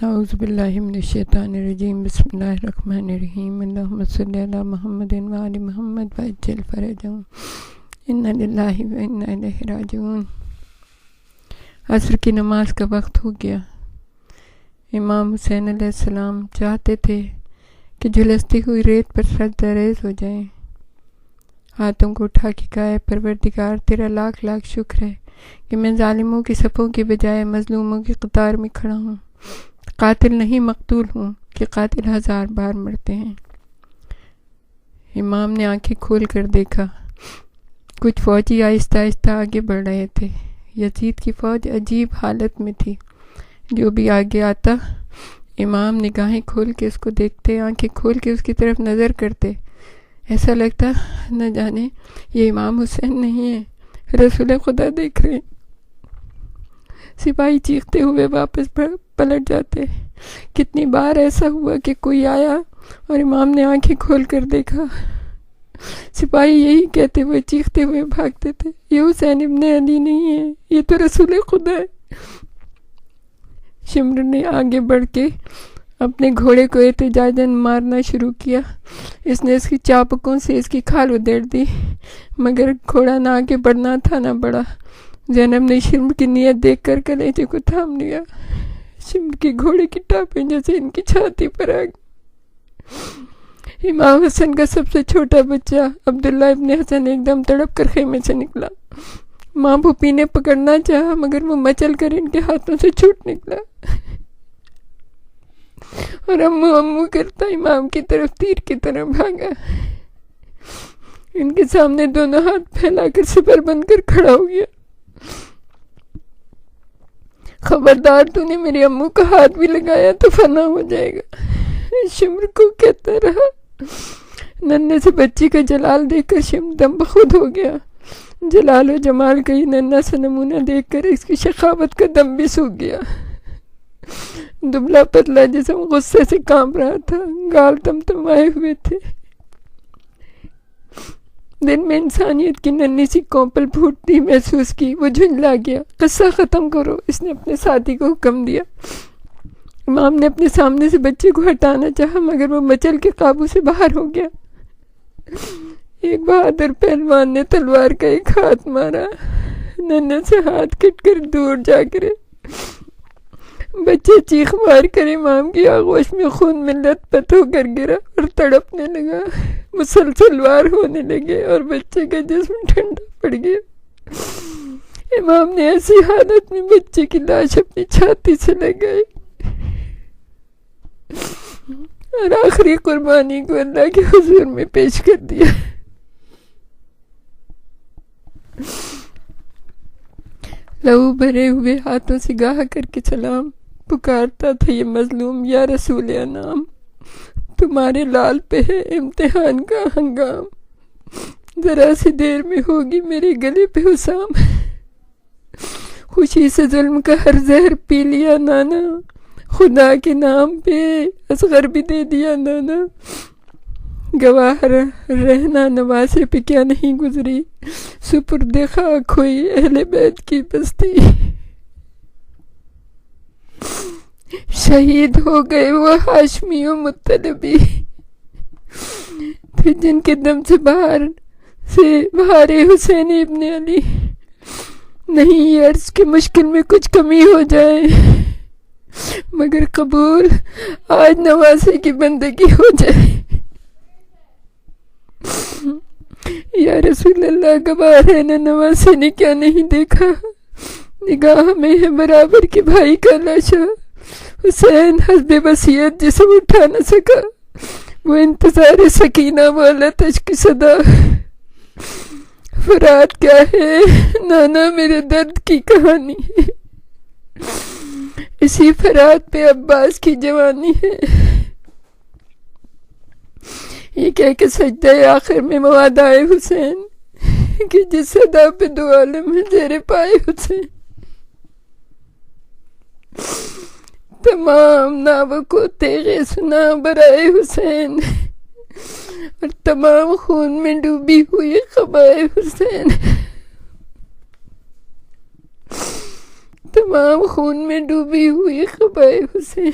اعوذ باللہ من الشیطان الرجیم، بسم اللہ الرحمن الرحیم، اللہم صلی علی محمد وآل محمد وعجل فرجہم، انا للہ و انا الیہ راجعون۔ عصر کی نماز کا وقت ہو گیا۔ امام حسین علیہ السلام چاہتے تھے کہ جھلستی ہوئی ریت پر سجدہ ریز ہو جائیں۔ ہاتھوں کو اٹھا کے کہا، اے پروردگار، تیرا لاکھ لاکھ شکر ہے کہ میں ظالموں کی صفوں کے بجائے مظلوموں کی قطار میں کھڑا ہوں۔ قاتل نہیں مقتول ہوں کہ قاتل 1000 بار مرتے ہیں۔ امام نے آنکھیں کھول کر دیکھا، کچھ فوجی آہستہ آہستہ آگے بڑھ رہے تھے۔ یزید کی فوج عجیب حالت میں تھی۔ جو بھی آگے آتا، امام نگاہیں کھول کے اس کو دیکھتے، آنکھیں کھول کے اس کی طرف نظر کرتے۔ ایسا لگتا نہ جانے یہ امام حسین نہیں ہے، رسول خدا دیکھ رہے ہیں۔ سپاہی چیختے ہوئے واپس پلٹ جاتے۔ کتنی بار ایسا ہوا کہ کوئی آیا اور امام نے آنکھیں کھول کر دیکھا۔ سپاہی یہی کہتے ہوئے چیختے ہوئے بھاگتے تھے، یہ حسین ابن علی نہیں ہے، یہ تو رسول خدا ہے۔ شمر نے آگے بڑھ کے اپنے گھوڑے کو احتجاجاً مارنا شروع کیا۔ اس نے اس کی چابکوں سے اس کی کھال ادھیڑ دی، مگر گھوڑا نہ آگے بڑھنا تھا نہ بڑھا۔ زینب نے شمر کی نیت دیکھ کر کلیجے کو تھام لیا۔ شمر کے گھوڑے کی ٹاپیں جیسے ان کی چھاتی پر آ گئی۔ امام حسن کا سب سے چھوٹا بچہ عبداللہ ابن حسن ایک دم تڑپ کر خیمے سے نکلا۔ ماں بھوپی نے پکڑنا چاہا مگر وہ مچل کر ان کے ہاتھوں سے چھوٹ نکلا اور امو امو کرتا امام کی طرف تیر کی طرح بھاگا۔ ان کے سامنے دونوں ہاتھ پھیلا کر سپر بن کر کھڑا ہو گیا۔ خبردار، تو نے میری امو کا ہاتھ بھی لگایا تو فنا ہو جائے گا، شمر کو کہتا رہا۔ ننھے سے بچی کا جلال دیکھ کر شمر دم بخود ہو گیا۔ جلال و جمال کا یہ ننھا سا نمونہ دیکھ کر اس کی شخاوت کا دم بھی سوکھ گیا۔ دبلا پتلا جسم غصے سے کانپ رہا تھا، گال تمتمائے ہوئے تھے۔ دل میں انسانیت کی ننھی سی کوپل پھوٹتی محسوس کی۔ وہ جھنجلا گیا۔ قصہ ختم کرو، اس نے اپنے ساتھی کو حکم دیا۔ امام نے اپنے سامنے سے بچے کو ہٹانا چاہا مگر وہ مچل کے قابو سے باہر ہو گیا۔ ایک بہادر پہلوان نے تلوار کا ایک ہاتھ مارا، ننھے سے ہاتھ کٹ کر دور جا گرے۔ بچے چیخ مار کر امام کی آغوش میں خون میں لت پت ہو کر گرا اور تڑپنے لگا۔ مسلسل وار ہونے لگے اور بچے کا جسم ٹھنڈا پڑ گیا۔ امام نے ایسی حالت میں بچے کی لاش اپنی چھاتی سے لگائی اور آخری قربانی کو اللہ کے حضور میں پیش کر دیا۔ لہو بھرے ہوئے ہاتھوں سے گاہ کر کے سلام پکارتا تھا یہ مظلوم، یا رسول انعام، تمہارے لال پہ ہے امتحان کا ہنگام، ذرا سی دیر میں ہوگی میرے گلے پہ حسام، خوشی سے ظلم کا ہر زہر پی لیا نانا، خدا کے نام پہ اصغر بھی دے دیا نانا، گواہ رہنا نواسے پہ کیا نہیں گزری، سپرد خاک ہوئی اہل بیت کی بستی، شہید ہو گئے وہ ہاشمی و مطلبی تھے جن کے دم سے بہار حسین ابن علی، نہیں یہ عرض کہ مشکل میں کچھ کمی ہو جائے مگر قبول آج نواسے کی بندگی ہو جائے۔ یا رسول اللہ، گواہ ہے نہ نواسے نے کیا نہیں دیکھا، نگاہ میں ہے برابر کے بھائی کا لاشا، حسین حسب وصیت جسے اٹھا نہ سکا، وہ انتظار سکینہ والا تش کی صدا، فرات کیا ہے نانا میرے درد کی کہانی ہے، اسی فرات پہ عباس کی جوانی ہے۔ یہ کہہ کے سجدہ آخر میں موادائے حسین کہ جس صدا پہ دو عالم ہے زیر پائے حسین، تمام ناووں کو تیغے سنا برائے حسین اور تمام خون میں ڈوبی ہوئی قبائے حسین، تمام خون میں ڈوبی ہوئی قبائے حسین،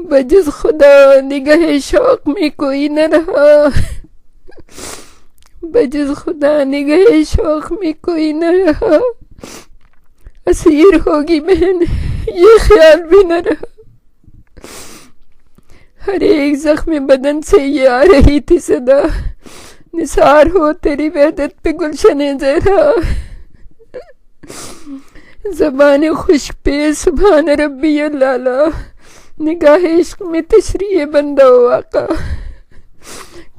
بجز خدا نگہ شوق میں کوئی نہ رہا، بجز خدا نگہ شوق میں کوئی نہ رہا، اسیر ہوگی بہن یہ خیال بھی نہ رہا، ہر ایک زخم بدن سے یہ آ رہی تھی صدا، نثار ہو تیری وحدت پہ گلشن زہرا، زبان خشک پہ سبحان ربی اللہ، نگاہ عشق میں تشریح بندہ و آقا،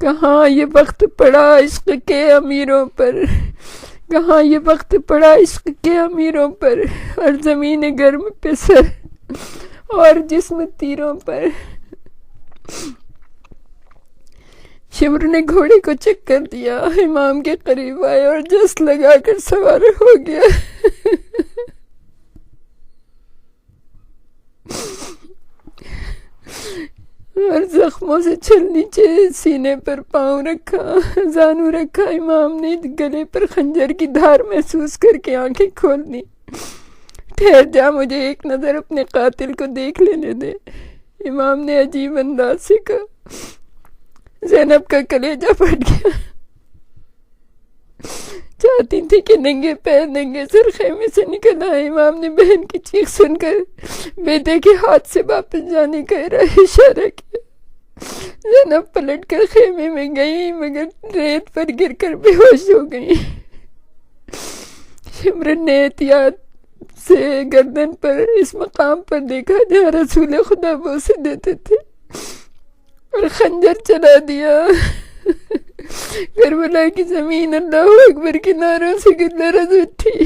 کہاں یہ وقت پڑا عشق کے امیروں پر، کہاں یہ وقت پڑا عشق کے امیروں پر، اور زمین گرم پہ سر اور جسم تیروں پر، شمر نے گھوڑے کو چکر دیا، امام کے قریب آئے اور جس لگا کر سوار ہو گیا، اور زخموں سے چھل نیچے سینے پر پاؤں رکھا، زانو رکھا، امام نے گلے پر خنجر کی دھار محسوس کر کے آنکھیں کھول دی، ٹھہر جا مجھے ایک نظر اپنے قاتل کو دیکھ لینے دے، امام نے عجیب انداز سے کہا، زینب کا کلیجہ پھٹ گیا، چاہتی تھی کہ ننگے پیر ننگے سر خیمے سے نکل آئے، امام نے بہن کی چیخ سن کر بیٹے کے ہاتھ سے واپس جانے کا اشارہ کیا، زینب پلٹ کر خیمے میں گئی مگر ریت پر گر کر بے ہوش ہو گئی، شمرن نے احتیاط سے گردن پر اس مقام پر دیکھا جہاں رسول خدا بوسے دیتے تھے اور خنجر چلا دیا، کربلا کی زمین اللہ اکبر کے نعروں سے لرز اٹھی،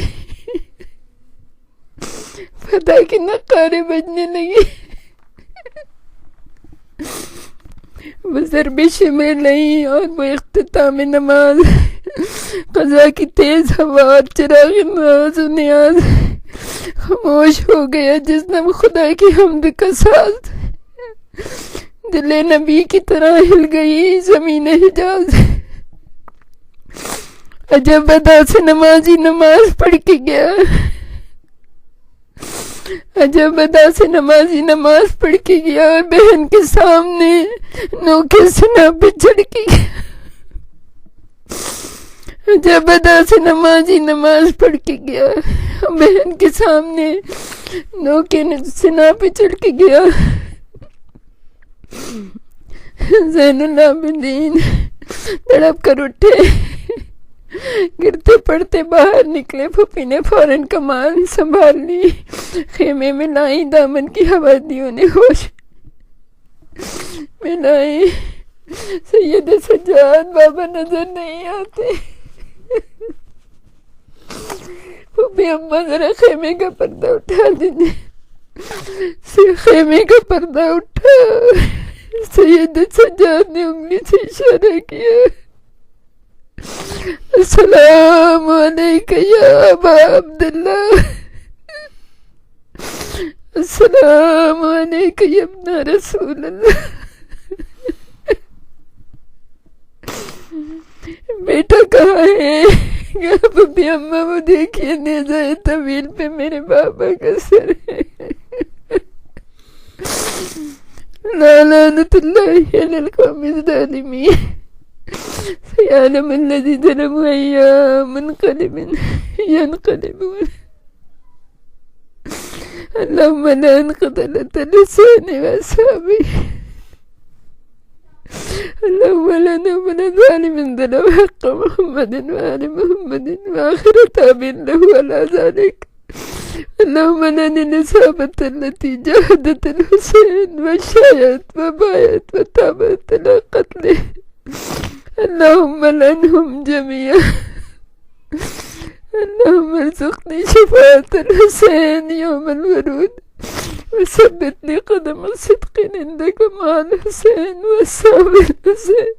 فتح کے نقارے بجنے لگے، وہ ضرب شمر لئی اور وہ اختتام نماز، قضا کی تیز ہوا اور چراغ ناز و نیاز، خاموش ہو گیا جس دم خدا کی حمد کا ساز، دل نبی کی طرح ہل گئی زمین حجاز، عجب ادا سے نمازی نماز پڑھ کے گیا، عجب ادا سے نمازی نماز پڑھ کے گیا، اور بہن کے سامنے نوکے سنا پہ چڑھ کے گیا، عجب ادا سے نمازی نماز پڑھ کے گیا، بہن کے سامنے نوکے سنا پہ چڑھ کے گیا، زین العابدین تڑپ کر اٹھے، گرتے پڑتے باہر نکلے، پھوپھی نے فوراً کمان سنبھال لی، خیمے میں لائی دامن کی حوادیوں نے ہوش میں لائی، سید سجاد بابا نظر نہیں آتے، پھوپھی اماں ذرا خیمے کا پردہ اٹھا دیجیے، خیمے کا پردہ اٹھا، سید سجاد نے انگلی سے اشارہ کیا، السلام علیکم یا ابا عبداللہ، السلام علیکم یا ابن رسول اللہ، بیٹا کہاں ہے؟ پپی اماں وہ دیکھیے نیزہ طویل پہ میرے بابا کا سر ہے، لعنت اللہ علی القوم الظالمین، سيعلم الذي ظلموا أيام منقلب ينقلبون، اللهم لا انقتلت لسان وأصحابه، اللهم لا نقبل ظالم ظلم حق محمد وآل محمد وآخر تاب له على ذلك، اللهم لن الإصابة التي جاهدت الحسين وشايت وبايت وتابت إلى قتله، اللهم لعنهم جميعا، اللهم ارزقني شفاعة الحسين يوم الورود، وثبت لي قدم الصدق عندك مع الحسين والصحب الحسين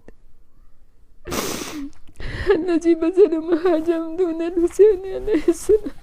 الذي بذل مهاجم دون الحسين عليه السلام.